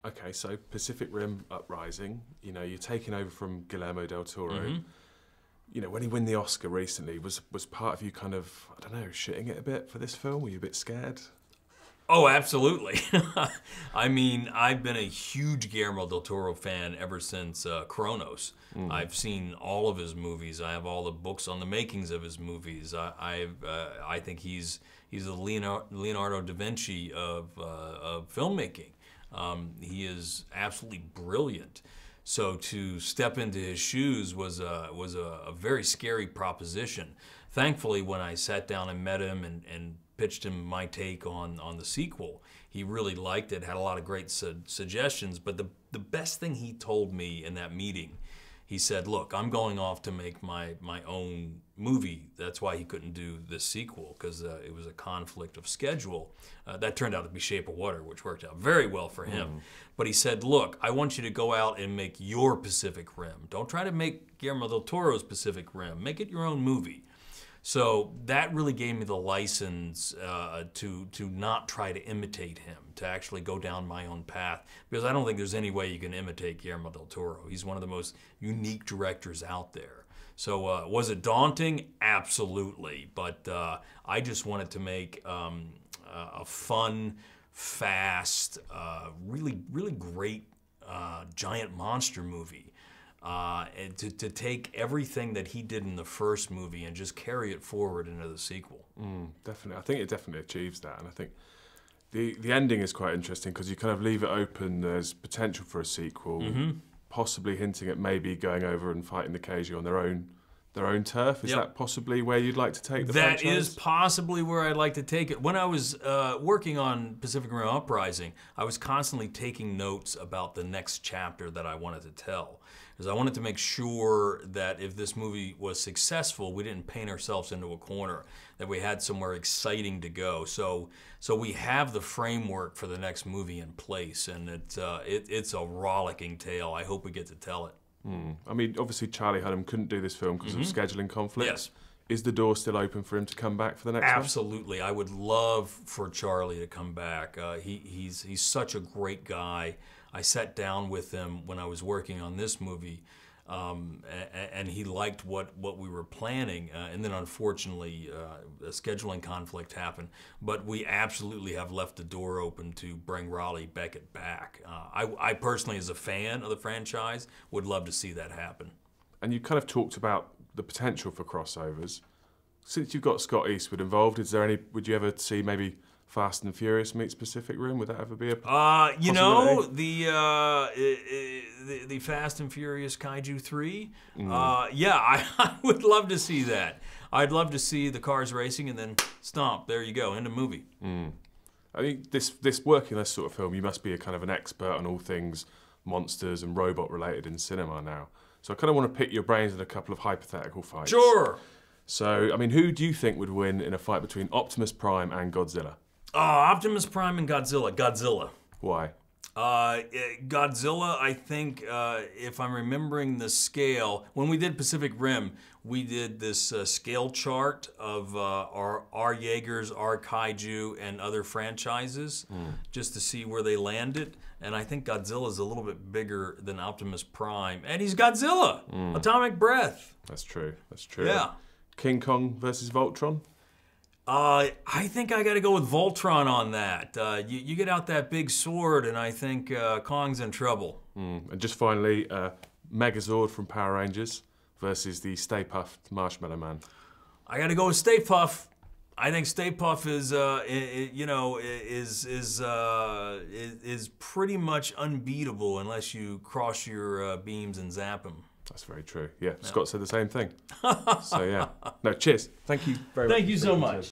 Okay, so Pacific Rim Uprising, you know, you're taking over from Guillermo del Toro. Mm-hmm. You know, when he won the Oscar recently, was part of you kind of, I don't know, shitting it a bit for this film? Were you a bit scared? Oh, absolutely. I mean, I've been a huge Guillermo del Toro fan ever since Kronos. I've seen all of his movies. I have all the books on the makings of his movies. I think he's a Leonardo da Vinci of filmmaking. He is absolutely brilliant. So to step into his shoes was a very scary proposition. Thankfully, when I sat down and met him and pitched him my take on the sequel, he really liked it, had a lot of great suggestions, but the best thing he told me in that meeting, he said, look, I'm going off to make my own movie. That's why he couldn't do this sequel, because it was a conflict of schedule. That turned out to be Shape of Water, which worked out very well for him. But he said, look, I want you to go out and make your Pacific Rim. Don't try to make Guillermo del Toro's Pacific Rim. Make it your own movie. So that really gave me the license to not try to imitate him, to actually go down my own path, because I don't think there's any way you can imitate Guillermo del Toro. He's one of the most unique directors out there. So was it daunting? Absolutely. But I just wanted to make a fun, fast, really great giant monster movie. And to take everything that he did in the first movie and just carry it forward into the sequel. Definitely. I think it definitely achieves that. And I think the ending is quite interesting because you kind of leave it open. There's potential for a sequel, possibly hinting at maybe going over and fighting the Kaiju on their own turf. Is that possibly where you'd like to take the franchise? That is possibly where I'd like to take it. When I was working on Pacific Rim Uprising, I was constantly taking notes about the next chapter that I wanted to tell. Because I wanted to make sure that if this movie was successful, we didn't paint ourselves into a corner, that we had somewhere exciting to go. So we have the framework for the next movie in place, and it's a rollicking tale. I hope we get to tell it. I mean, obviously Charlie Hunnam couldn't do this film because of scheduling conflicts. Yes. Is the door still open for him to come back for the next one? Absolutely. I would love for Charlie to come back. He's such a great guy. I sat down with him when I was working on this movie, and he liked what we were planning. And then unfortunately, a scheduling conflict happened. But we absolutely have left the door open to bring Raleigh Beckett back. I personally, as a fan of the franchise, would love to see that happen. And you kind of talked about the potential for crossovers. Since you've got Scott Eastwood involved, would you ever see maybe Fast and Furious meets Pacific Rim? Would that ever be a possibility? You know, the Fast and Furious Kaiju 3, yeah, I would love to see that. I'd love to see the cars racing and then stomp, there you go, end of movie. I think working this sort of film, you must be a kind of an expert on all things monsters and robot related in cinema now. So I kind of want to pick your brains in a couple of hypothetical fights. Sure. So, I mean, who do you think would win in a fight between Optimus Prime and Godzilla? Optimus Prime and Godzilla. Godzilla. Why? Godzilla, I think, if I'm remembering the scale, when we did Pacific Rim, we did this scale chart of our Jaegers, our Kaiju, and other franchises, just to see where they landed. And I think Godzilla's a little bit bigger than Optimus Prime. And he's Godzilla! Atomic breath! That's true, that's true. Yeah. King Kong versus Voltron? I think I got to go with Voltron on that. You get out that big sword, and I think Kong's in trouble. And just finally, Megazord from Power Rangers versus the Stay Puft Marshmallow Man. I got to go with Stay Puft. I think Stay Puft is pretty much unbeatable unless you cross your beams and zap him. That's very true. Yeah, Scott said the same thing. So yeah. No, cheers. Thank you very much. Thank you so much.